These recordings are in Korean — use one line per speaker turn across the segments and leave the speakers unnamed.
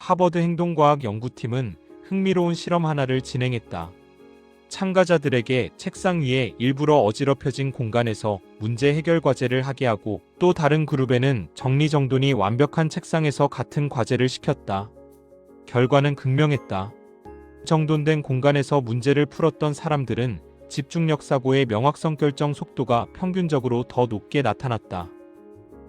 하버드 행동과학 연구팀은 흥미로운 실험 하나를 진행했다. 참가자들에게 책상 위에 일부러 어지럽혀진 공간에서 문제 해결 과제를 하게 하고, 또 다른 그룹에는 정리정돈이 완벽한 책상에서 같은 과제를 시켰다. 결과는 극명했다. 정돈된 공간에서 문제를 풀었던 사람들은 집중력 사고의 명확성 결정 속도가 평균적으로 더 높게 나타났다.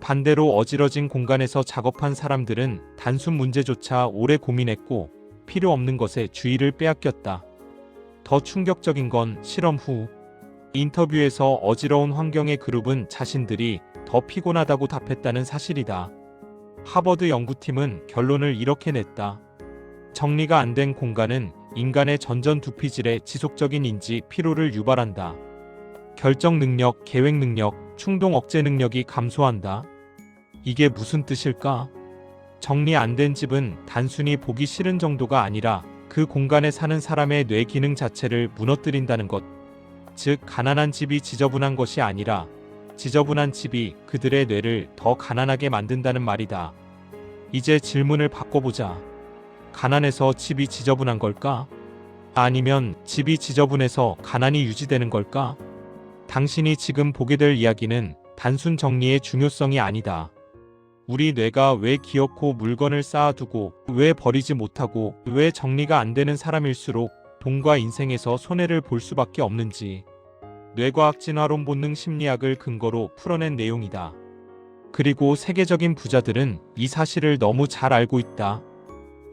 반대로 어지러진 공간에서 작업한 사람들은 단순 문제조차 오래 고민했고, 필요 없는 것에 주의를 빼앗겼다. 더 충격적인 건 실험 후 인터뷰에서 어지러운 환경의 그룹은 자신들이 더 피곤하다고 답했다는 사실이다. 하버드 연구팀은 결론을 이렇게 냈다. 정리가 안 된 공간은 인간의 전전두피질의 지속적인 인지 피로를 유발한다. 결정 능력, 계획 능력, 충동 억제 능력이 감소한다. 이게 무슨 뜻일까? 정리 안 된 집은 단순히 보기 싫은 정도가 아니라 그 공간에 사는 사람의 뇌 기능 자체를 무너뜨린다는 것. 즉, 가난한 집이 지저분한 것이 아니라 지저분한 집이 그들의 뇌를 더 가난하게 만든다는 말이다. 이제 질문을 바꿔보자. 가난해서 집이 지저분한 걸까? 아니면 집이 지저분해서 가난이 유지되는 걸까? 당신이 지금 보게 될 이야기는 단순 정리의 중요성이 아니다. 우리 뇌가 왜 기어코 물건을 쌓아두고, 왜 버리지 못하고, 왜 정리가 안 되는 사람일수록 돈과 인생에서 손해를 볼 수밖에 없는지, 뇌과학 진화론 본능 심리학을 근거로 풀어낸 내용이다. 그리고 세계적인 부자들은 이 사실을 너무 잘 알고 있다.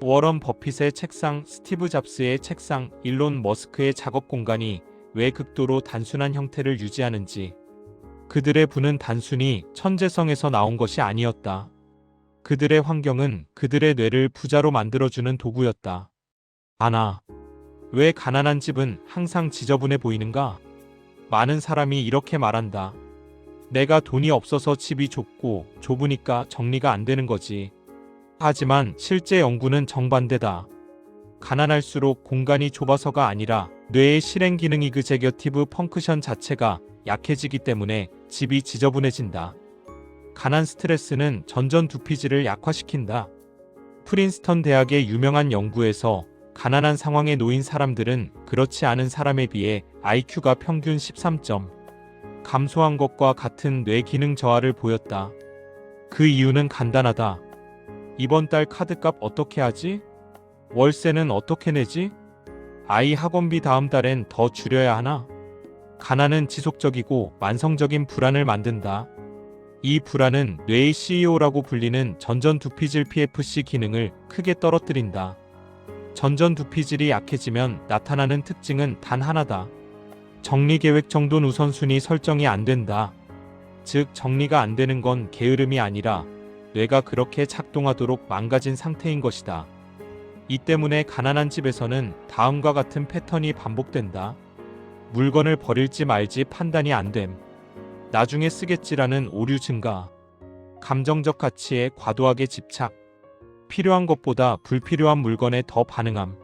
워런 버핏의 책상, 스티브 잡스의 책상, 일론 머스크의 작업 공간이 왜 극도로 단순한 형태를 유지하는지. 그들의 부는 단순히 천재성에서 나온 것이 아니었다. 그들의 환경은 그들의 뇌를 부자로 만들어주는 도구였다. 아나, 왜 가난한 집은 항상 지저분해 보이는가? 많은 사람이 이렇게 말한다. 내가 돈이 없어서 집이 좁고 좁으니까 정리가 안 되는 거지. 하지만 실제 연구는 정반대다. 가난할수록 공간이 좁아서가 아니라 뇌의 실행 기능 이그제겨티브 펑크션 자체가 약해지기 때문에 집이 지저분해진다. 가난 스트레스는 전전두피질을 약화시킨다. 프린스턴 대학의 유명한 연구에서 가난한 상황에 놓인 사람들은 그렇지 않은 사람에 비해 IQ가 평균 13점 감소한 것과 같은 뇌 기능 저하를 보였다. 그 이유는 간단하다. 이번 달 카드값 어떻게 하지? 월세는 어떻게 내지? 아이 학원비 다음 달엔 더 줄여야 하나? 가난은 지속적이고 만성적인 불안을 만든다. 이 불안은 뇌의 CEO라고 불리는 전전두피질 PFC 기능을 크게 떨어뜨린다. 전전두피질이 약해지면 나타나는 특징은 단 하나다. 정리계획 정돈 우선순위 설정이 안 된다. 즉, 정리가 안 되는 건 게으름이 아니라 뇌가 그렇게 작동하도록 망가진 상태인 것이다. 이 때문에 가난한 집에서는 다음과 같은 패턴이 반복된다. 물건을 버릴지 말지 판단이 안 됨. 나중에 쓰겠지라는 오류 증가. 감정적 가치에 과도하게 집착. 필요한 것보다 불필요한 물건에 더 반응함.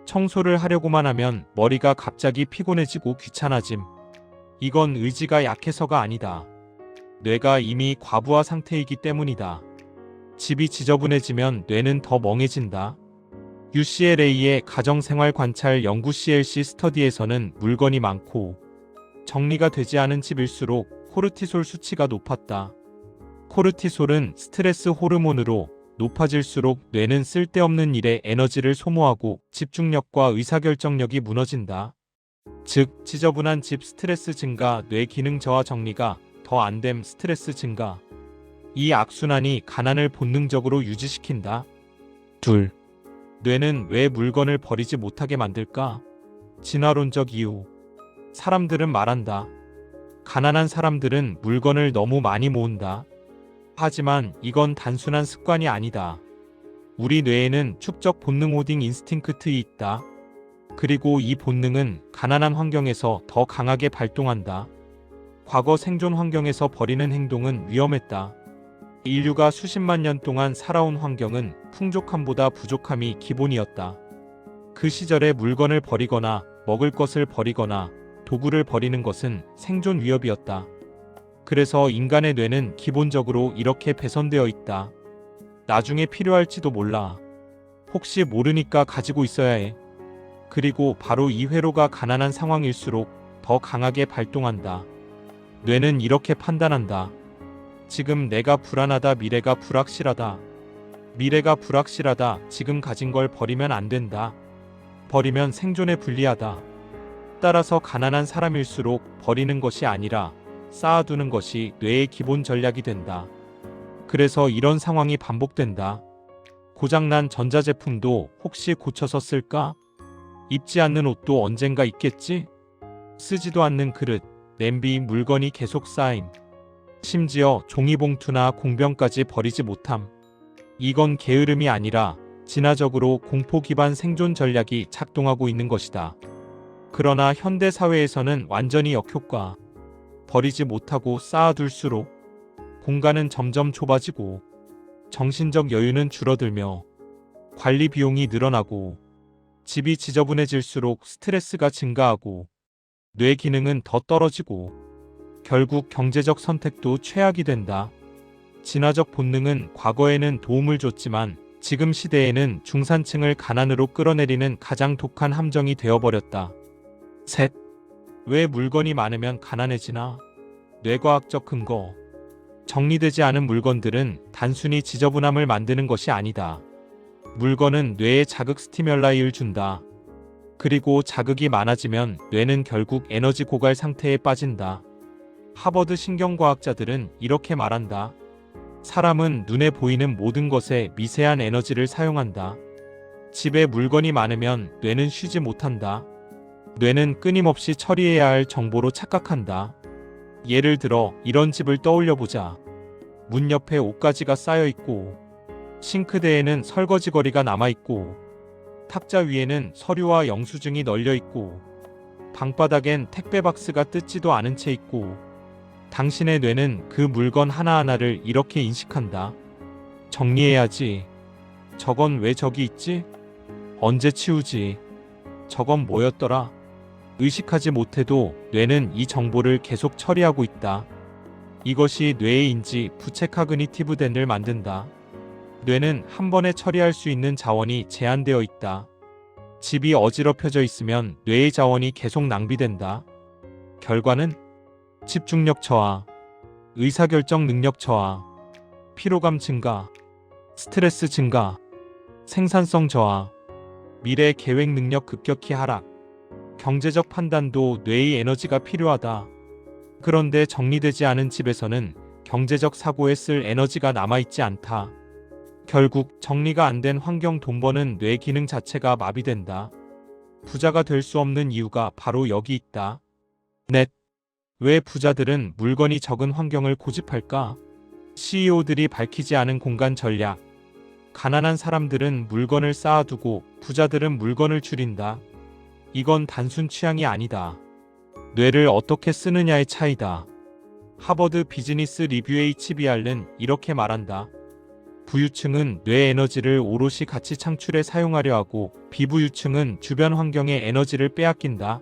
청소를 하려고만 하면 머리가 갑자기 피곤해지고 귀찮아짐. 이건 의지가 약해서가 아니다. 뇌가 이미 과부하 상태이기 때문이다. 집이 지저분해지면 뇌는 더 멍해진다. UCLA의 가정생활 관찰 연구 CLC 스터디에서는 물건이 많고 정리가 되지 않은 집일수록 코르티솔 수치가 높았다. 코르티솔은 스트레스 호르몬으로 높아질수록 뇌는 쓸데없는 일에 에너지를 소모하고 집중력과 의사결정력이 무너진다. 즉, 지저분한 집 스트레스 증가, 뇌 기능 저하 정리가 더 안됨 스트레스 증가. 이 악순환이 가난을 본능적으로 유지시킨다. 둘. 뇌는 왜 물건을 버리지 못하게 만들까? 진화론적 이유. 사람들은 말한다. 가난한 사람들은 물건을 너무 많이 모은다. 하지만 이건 단순한 습관이 아니다. 우리 뇌에는 축적 본능 호딩 인스팅크트이 있다. 그리고 이 본능은 가난한 환경에서 더 강하게 발동한다. 과거 생존 환경에서 버리는 행동은 위험했다. 인류가 수십만 년 동안 살아온 환경은 풍족함보다 부족함이 기본이었다. 그 시절에 물건을 버리거나 먹을 것을 버리거나 도구를 버리는 것은 생존 위협이었다. 그래서 인간의 뇌는 기본적으로 이렇게 배선되어 있다. 나중에 필요할지도 몰라. 혹시 모르니까 가지고 있어야 해. 그리고 바로 이 회로가 가난한 상황일수록 더 강하게 발동한다. 뇌는 이렇게 판단한다. 지금 내가 불안하다, 미래가 불확실하다. 미래가 불확실하다, 지금 가진 걸 버리면 안 된다. 버리면 생존에 불리하다. 따라서 가난한 사람일수록 버리는 것이 아니라 쌓아두는 것이 뇌의 기본 전략이 된다. 그래서 이런 상황이 반복된다. 고장난 전자제품도 혹시 고쳐서 쓸까? 입지 않는 옷도 언젠가 입겠지? 쓰지도 않는 그릇, 냄비, 물건이 계속 쌓임. 심지어 종이봉투나 공병까지 버리지 못함. 이건 게으름이 아니라 진화적으로 공포 기반 생존 전략이 작동하고 있는 것이다. 그러나 현대 사회에서는 완전히 역효과. 버리지 못하고 쌓아둘수록 공간은 점점 좁아지고 정신적 여유는 줄어들며 관리 비용이 늘어나고 집이 지저분해질수록 스트레스가 증가하고 뇌 기능은 더 떨어지고 결국 경제적 선택도 최악이 된다. 진화적 본능은 과거에는 도움을 줬지만 지금 시대에는 중산층을 가난으로 끌어내리는 가장 독한 함정이 되어버렸다. 셋. 왜 물건이 많으면 가난해지나? 뇌과학적 근거. 정리되지 않은 물건들은 단순히 지저분함을 만드는 것이 아니다. 물건은 뇌에 자극 스티뮬라이를 준다. 그리고 자극이 많아지면 뇌는 결국 에너지 고갈 상태에 빠진다. 하버드 신경과학자들은 이렇게 말한다. 사람은 눈에 보이는 모든 것에 미세한 에너지를 사용한다. 집에 물건이 많으면 뇌는 쉬지 못한다. 뇌는 끊임없이 처리해야 할 정보로 착각한다. 예를 들어 이런 집을 떠올려보자. 문 옆에 옷가지가 쌓여있고 싱크대에는 설거지거리가 남아있고 탁자 위에는 서류와 영수증이 널려있고 방바닥엔 택배 박스가 뜯지도 않은 채 있고 당신의 뇌는 그 물건 하나하나를 이렇게 인식한다. 정리해야지. 저건 왜 저기 있지? 언제 치우지? 저건 뭐였더라? 의식하지 못해도 뇌는 이 정보를 계속 처리하고 있다. 이것이 뇌의 인지 부채 카그니티브 덴을 만든다. 뇌는 한 번에 처리할 수 있는 자원이 제한되어 있다. 집이 어지럽혀져 있으면 뇌의 자원이 계속 낭비된다. 결과는 집중력 저하, 의사결정 능력 저하, 피로감 증가, 스트레스 증가, 생산성 저하, 미래 계획 능력 급격히 하락. 경제적 판단도 뇌의 에너지가 필요하다. 그런데 정리되지 않은 집에서는 경제적 사고에 쓸 에너지가 남아있지 않다. 결국 정리가 안 된 환경 돈 버는 뇌 기능 자체가 마비된다. 부자가 될 수 없는 이유가 바로 여기 있다. 넷. 왜 부자들은 물건이 적은 환경을 고집할까? CEO들이 밝히지 않은 공간 전략. 가난한 사람들은 물건을 쌓아두고 부자들은 물건을 줄인다. 이건 단순 취향이 아니다. 뇌를 어떻게 쓰느냐의 차이다. 하버드 비즈니스 리뷰 HBR는 이렇게 말한다. 부유층은 뇌 에너지를 오롯이 가치 창출에 사용하려 하고 비부유층은 주변 환경의 에너지를 빼앗긴다.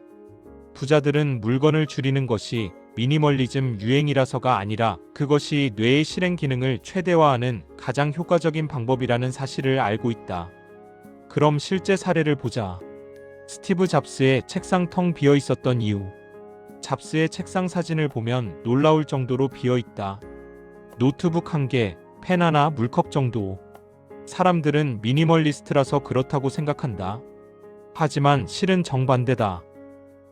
부자들은 물건을 줄이는 것이 미니멀리즘 유행이라서가 아니라 그것이 뇌의 실행 기능을 최대화하는 가장 효과적인 방법이라는 사실을 알고 있다. 그럼 실제 사례를 보자. 스티브 잡스의 책상 텅 비어 있었던 이유. 잡스의 책상 사진을 보면 놀라울 정도로 비어 있다. 노트북 한 개, 펜 하나, 물컵 정도. 사람들은 미니멀리스트라서 그렇다고 생각한다. 하지만 실은 정반대다.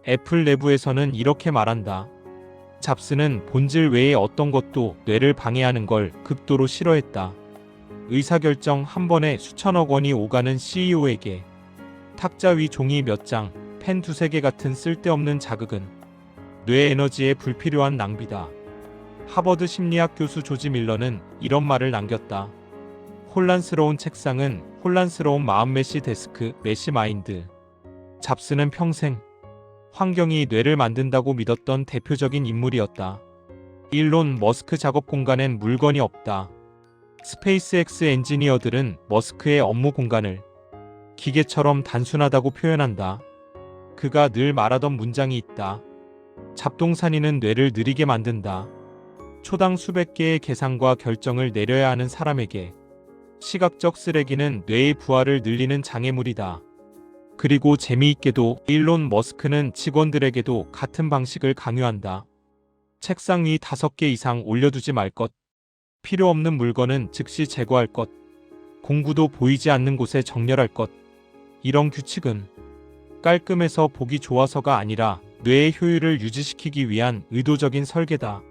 애플 내부에서는 이렇게 말한다. 잡스는 본질 외의 어떤 것도 뇌를 방해하는 걸 극도로 싫어했다. 의사결정 한 번에 수천억 원이 오가는 CEO에게 탁자 위 종이 몇 장, 펜 두세 개 같은 쓸데없는 자극은 뇌 에너지의 불필요한 낭비다. 하버드 심리학 교수 조지 밀러는 이런 말을 남겼다. 혼란스러운 책상은 혼란스러운 마음 메시 데스크, 메시 마인드. 잡스는 평생 환경이 뇌를 만든다고 믿었던 대표적인 인물이었다. 일론 머스크 작업 공간엔 물건이 없다. 스페이스X 엔지니어들은 머스크의 업무 공간을 기계처럼 단순하다고 표현한다. 그가 늘 말하던 문장이 있다. 잡동사니는 뇌를 느리게 만든다. 초당 수백 개의 계산과 결정을 내려야 하는 사람에게 시각적 쓰레기는 뇌의 부하를 늘리는 장애물이다. 그리고 재미있게도 일론 머스크는 직원들에게도 같은 방식을 강요한다. 책상 위 5개 이상 올려두지 말 것. 필요 없는 물건은 즉시 제거할 것. 공구도 보이지 않는 곳에 정렬할 것. 이런 규칙은 깔끔해서 보기 좋아서가 아니라 뇌의 효율을 유지시키기 위한 의도적인 설계다.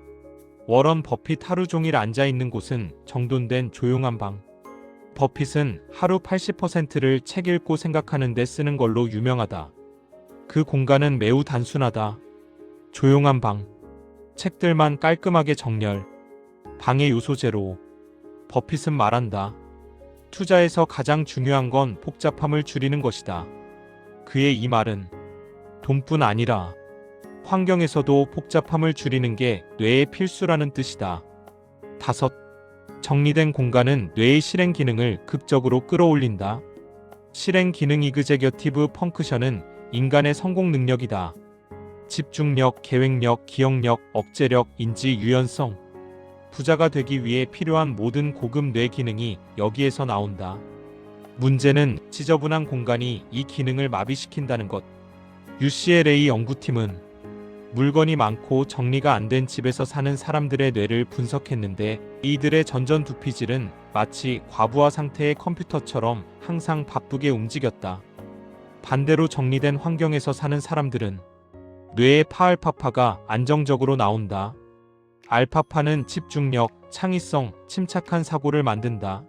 워런 버핏 하루 종일 앉아 있는 곳은 정돈된 조용한 방. 버핏은 하루 80%를 책 읽고 생각하는 데 쓰는 걸로 유명하다. 그 공간은 매우 단순하다. 조용한 방. 책들만 깔끔하게 정렬. 방해 요소 제로. 버핏은 말한다. 투자에서 가장 중요한 건 복잡함을 줄이는 것이다. 그의 이 말은 돈뿐 아니라 환경에서도 복잡함을 줄이는 게 뇌의 필수라는 뜻이다. 5. 정리된 공간은 뇌의 실행 기능을 극적으로 끌어올린다. 실행 기능 이그제겨티브 펑크션은 인간의 성공 능력이다. 집중력, 계획력, 기억력, 억제력, 인지 유연성. 부자가 되기 위해 필요한 모든 고급 뇌 기능이 여기에서 나온다. 문제는 지저분한 공간이 이 기능을 마비시킨다는 것. UCLA 연구팀은 물건이 많고 정리가 안 된 집에서 사는 사람들의 뇌를 분석했는데 이들의 전전두피질은 마치 과부하 상태의 컴퓨터처럼 항상 바쁘게 움직였다. 반대로 정리된 환경에서 사는 사람들은 뇌의 파알파파가 안정적으로 나온다. 알파파는 집중력, 창의성, 침착한 사고를 만든다.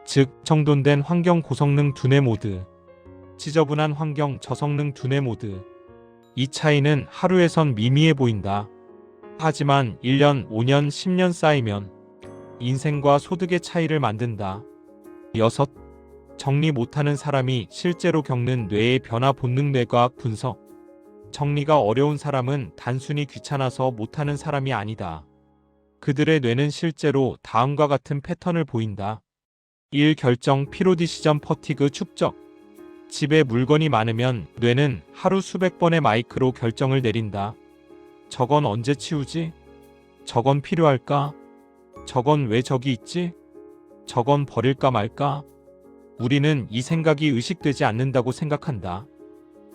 즉, 정돈된 환경 고성능 두뇌 모드, 지저분한 환경 저성능 두뇌 모드. 이 차이는 하루에선 미미해 보인다. 하지만 1년, 5년, 10년 쌓이면 인생과 소득의 차이를 만든다. 6. 정리 못하는 사람이 실제로 겪는 뇌의 변화 본능 뇌과학 분석. 정리가 어려운 사람은 단순히 귀찮아서 못하는 사람이 아니다. 그들의 뇌는 실제로 다음과 같은 패턴을 보인다. 1. 결정 피로 디시전 퍼티그 축적. 집에 물건이 많으면 뇌는 하루 수백 번의 마이크로 결정을 내린다. 저건 언제 치우지? 저건 필요할까? 저건 왜 저기 있지? 저건 버릴까 말까? 우리는 이 생각이 의식되지 않는다고 생각한다.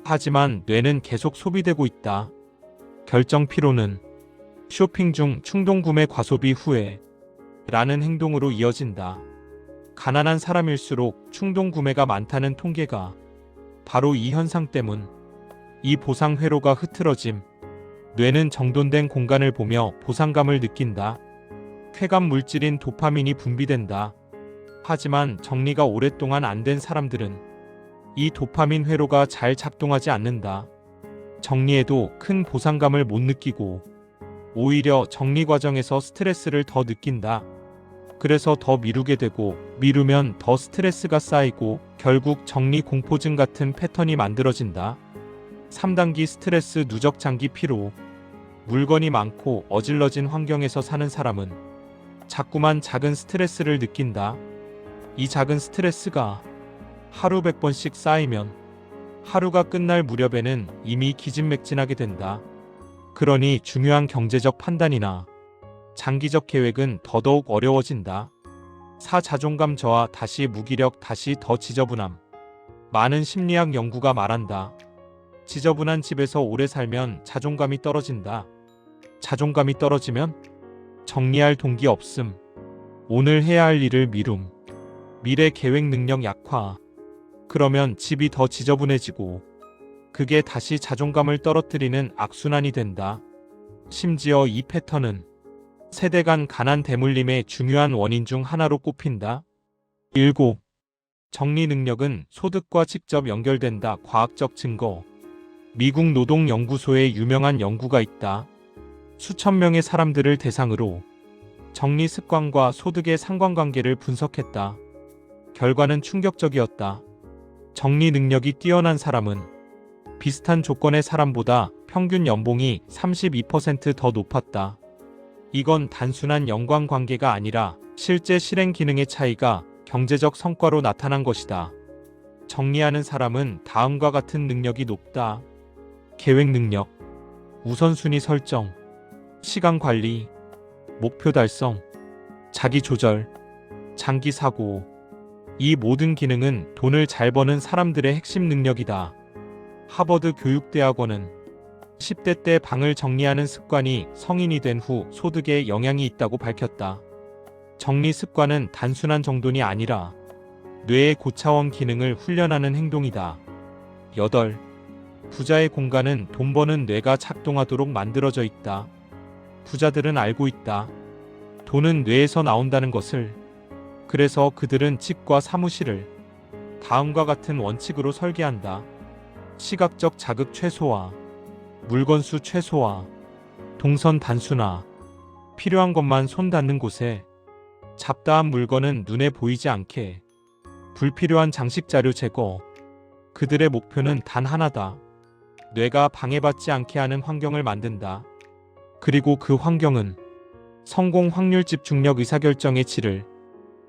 하지만 뇌는 계속 소비되고 있다. 결정 피로는 쇼핑 중 충동 구매 과소비 후에 라는 행동으로 이어진다. 가난한 사람일수록 충동 구매가 많다는 통계가 바로 이 현상 때문. 이 보상 회로가 흐트러짐. 뇌는 정돈된 공간을 보며 보상감을 느낀다. 쾌감 물질인 도파민이 분비된다. 하지만 정리가 오랫동안 안 된 사람들은 이 도파민 회로가 잘 작동하지 않는다. 정리해도 큰 보상감을 못 느끼고 오히려 정리 과정에서 스트레스를 더 느낀다. 그래서 더 미루게 되고 미루면 더 스트레스가 쌓이고 결국 정리 공포증 같은 패턴이 만들어진다. 3단계 스트레스 누적 장기 피로. 물건이 많고 어질러진 환경에서 사는 사람은 자꾸만 작은 스트레스를 느낀다. 이 작은 스트레스가 하루 100번씩 쌓이면 하루가 끝날 무렵에는 이미 기진맥진하게 된다. 그러니 중요한 경제적 판단이나 장기적 계획은 더더욱 어려워진다. 4. 자존감 저하 다시 무기력 다시 더 지저분함. 많은 심리학 연구가 말한다. 지저분한 집에서 오래 살면 자존감이 떨어진다. 자존감이 떨어지면 정리할 동기 없음. 오늘 해야 할 일을 미룸. 미래 계획 능력 약화. 그러면 집이 더 지저분해지고 그게 다시 자존감을 떨어뜨리는 악순환이 된다. 심지어 이 패턴은 세대 간 가난 대물림의 중요한 원인 중 하나로 꼽힌다. 7. 정리 능력은 소득과 직접 연결된다. 과학적 증거. 미국 노동연구소에 유명한 연구가 있다. 수천 명의 사람들을 대상으로 정리 습관과 소득의 상관관계를 분석했다. 결과는 충격적이었다. 정리 능력이 뛰어난 사람은 비슷한 조건의 사람보다 평균 연봉이 32% 더 높았다. 이건 단순한 연관관계가 아니라 실제 실행 기능의 차이가 경제적 성과로 나타난 것이다. 정리하는 사람은 다음과 같은 능력이 높다. 계획 능력, 우선순위 설정, 시간 관리, 목표 달성, 자기 조절, 장기 사고. 이 모든 기능은 돈을 잘 버는 사람들의 핵심 능력이다. 하버드 교육대학원은 10대 때 방을 정리하는 습관이 성인이 된 후 소득에 영향이 있다고 밝혔다. 정리 습관은 단순한 정돈이 아니라 뇌의 고차원 기능을 훈련하는 행동이다. 8. 부자의 공간은 돈 버는 뇌가 작동하도록 만들어져 있다. 부자들은 알고 있다. 돈은 뇌에서 나온다는 것을. 그래서 그들은 집과 사무실을 다음과 같은 원칙으로 설계한다. 시각적 자극 최소화, 물건 수 최소화, 동선 단순화, 필요한 것만 손 닿는 곳에, 잡다한 물건은 눈에 보이지 않게, 불필요한 장식 자료 제거. 그들의 목표는 단 하나다. 뇌가 방해받지 않게 하는 환경을 만든다. 그리고 그 환경은 성공 확률, 집중력, 의사결정의 질을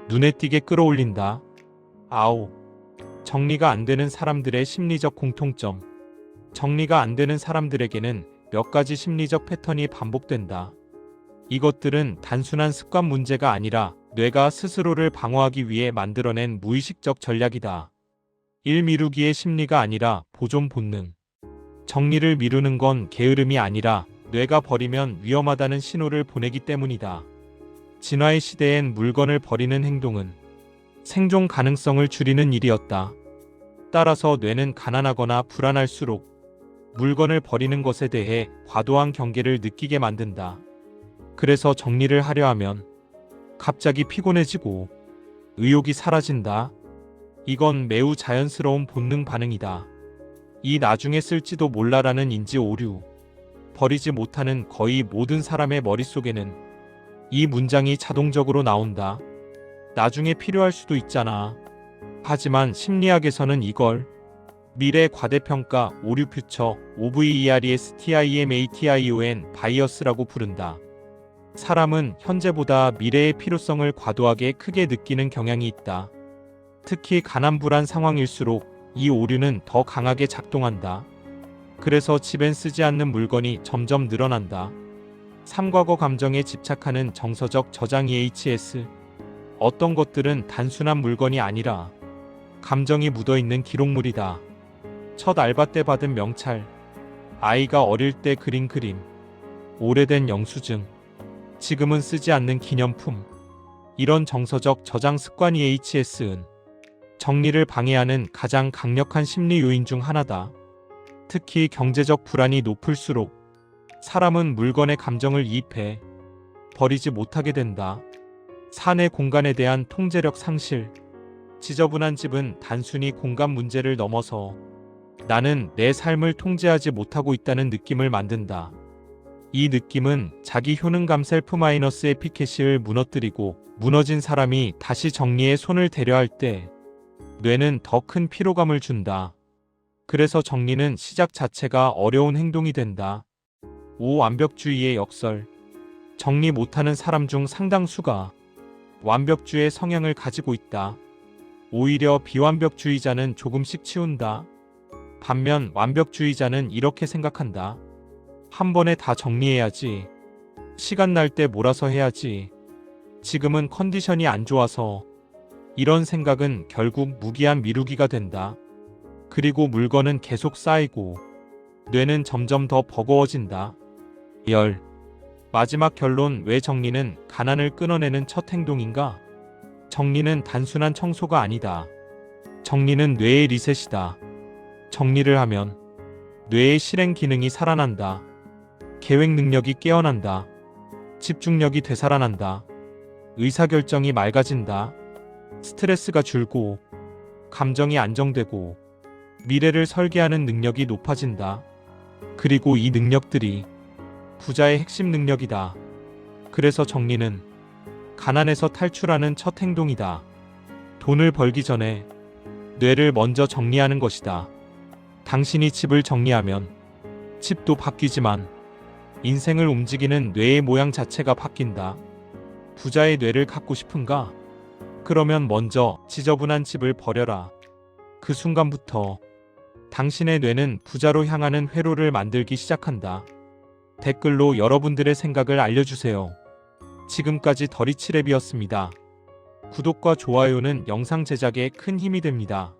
눈에 띄게 끌어올린다. 9. 정리가 안 되는 사람들의 심리적 공통점. 정리가 안 되는 사람들에게는 몇 가지 심리적 패턴이 반복된다. 이것들은 단순한 습관 문제가 아니라 뇌가 스스로를 방어하기 위해 만들어낸 무의식적 전략이다. 일 미루기의 심리가 아니라 보존 본능. 정리를 미루는 건 게으름이 아니라 뇌가 버리면 위험하다는 신호를 보내기 때문이다. 진화의 시대엔 물건을 버리는 행동은 생존 가능성을 줄이는 일이었다. 따라서 뇌는 가난하거나 불안할수록 물건을 버리는 것에 대해 과도한 경계를 느끼게 만든다. 그래서 정리를 하려 하면 갑자기 피곤해지고 의욕이 사라진다. 이건 매우 자연스러운 본능 반응이다. 이 나중에 쓸지도 몰라라는 인지 오류. 버리지 못하는 거의 모든 사람의 머릿속에는 이 문장이 자동적으로 나온다. 나중에 필요할 수도 있잖아. 하지만 심리학에서는 이걸 미래 과대평가 오류 퓨처 overestimatation 바이어스라고 부른다. 사람은 현재보다 미래의 필요성을 과도하게 크게 느끼는 경향이 있다. 특히 가난불안 상황일수록 이 오류는 더 강하게 작동한다. 그래서 집엔 쓰지 않는 물건이 점점 늘어난다. 삼과거 감정에 집착하는 정서적 저장 EHS. 어떤 것들은 단순한 물건이 아니라 감정이 묻어있는 기록물이다. 첫 알바 때 받은 명찰, 아이가 어릴 때 그린 그림, 오래된 영수증, 지금은 쓰지 않는 기념품. 이런 정서적 저장 습관 EHS는 정리를 방해하는 가장 강력한 심리 요인 중 하나다. 특히 경제적 불안이 높을수록 사람은 물건에 감정을 이입해 버리지 못하게 된다. 사내 공간에 대한 통제력 상실. 지저분한 집은 단순히 공간 문제를 넘어서 나는 내 삶을 통제하지 못하고 있다는 느낌을 만든다. 이 느낌은 자기 효능감 셀프-마이너스 에피케시를 무너뜨리고 무너진 사람이 다시 정리에 손을 대려 할 때 뇌는 더 큰 피로감을 준다. 그래서 정리는 시작 자체가 어려운 행동이 된다. 5. 완벽주의의 역설. 정리 못하는 사람 중 상당수가 완벽주의 성향을 가지고 있다. 오히려 비완벽주의자는 조금씩 치운다. 반면 완벽주의자는 이렇게 생각한다. 한 번에 다 정리해야지. 시간 날 때 몰아서 해야지. 지금은 컨디션이 안 좋아서. 이런 생각은 결국 무기한 미루기가 된다. 그리고 물건은 계속 쌓이고 뇌는 점점 더 버거워진다. 10. 마지막 결론. 왜 정리는 가난을 끊어내는 첫 행동인가? 정리는 단순한 청소가 아니다. 정리는 뇌의 리셋이다. 정리를 하면 뇌의 실행 기능이 살아난다. 계획 능력이 깨어난다. 집중력이 되살아난다. 의사결정이 맑아진다. 스트레스가 줄고 감정이 안정되고 미래를 설계하는 능력이 높아진다. 그리고 이 능력들이 부자의 핵심 능력이다. 그래서 정리는 가난에서 탈출하는 첫 행동이다. 돈을 벌기 전에 뇌를 먼저 정리하는 것이다. 당신이 집을 정리하면 집도 바뀌지만 인생을 움직이는 뇌의 모양 자체가 바뀐다. 부자의 뇌를 갖고 싶은가? 그러면 먼저 지저분한 집을 버려라. 그 순간부터 당신의 뇌는 부자로 향하는 회로를 만들기 시작한다. 댓글로 여러분들의 생각을 알려주세요. 지금까지 더리치랩이었습니다. 구독과 좋아요는 영상 제작에 큰 힘이 됩니다.